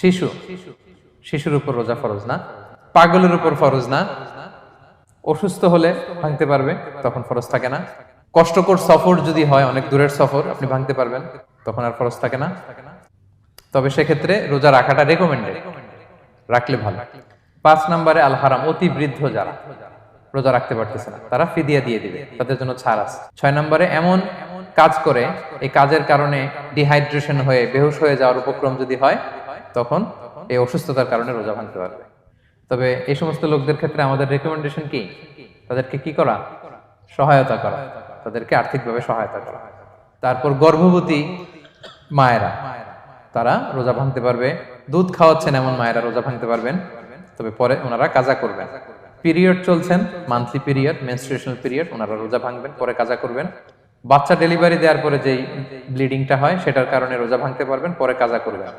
শিশু, শিশুর উপর রোজা ফরজ না, পাগলের উপর ফরজ না, অসুস্থ হলে ভাঙতে পারবে, তখন ফরজ থাকে না। কষ্টকর সফর যদি হয়, অনেক দূরের সফর, আপনি ভাঙতে পারবেন, তখন আর ফরজ থাকে না। তবে সেক্ষেত্রে রোজা রাখাটা রেকমেন্ডেড, রাখলে ভালো। 5 নম্বরে আল হারাম, অতি বৃদ্ধ যারা রোজা রাখতে পারতেছে না, তারা ফিদিয়া দিয়ে দিবে, তাদের জন্য ছাড় আছে। 6 নম্বরে এমন কাজ করে, এই কাজের কারণে ডিহাইড্রেশন হয়ে বেহুশ হয়ে যাওয়ার উপক্রম যদি হয়, তখন এই অসুস্থতার কারণে রোজা ভাঙতে পারবে। তবে এই সমস্ত লোকদের ক্ষেত্রে আমাদের রেকমেন্ডেশন কি? তাদেরকে কি করা? সহায়তা করা, তাদেরকে আর্থিকভাবে সহায়তা করা। তারপর গর্ভবতী মায়েরা, তারা রোজা ভাঙতে পারবে। দুধ খাওয়াচ্ছেন এমন মায়েরা রোজা ভাঙতে পারবেন, তবে পরে ওনারা কাজা করবেন। পিরিয়ড চলছেন, মান্থলি পিরিয়ড, মেনস্ট্রুয়েশনাল পিরিয়ড, ওনারা রোজা ভাঙবেন, পরে কাজা করবেন। বাচ্চা ডেলিভারি দেওয়ার পরে যেই ব্লিডিংটা হয়, সেটার কারণে রোজা ভাঙতে পারবেন, পরে কাজা করবেন।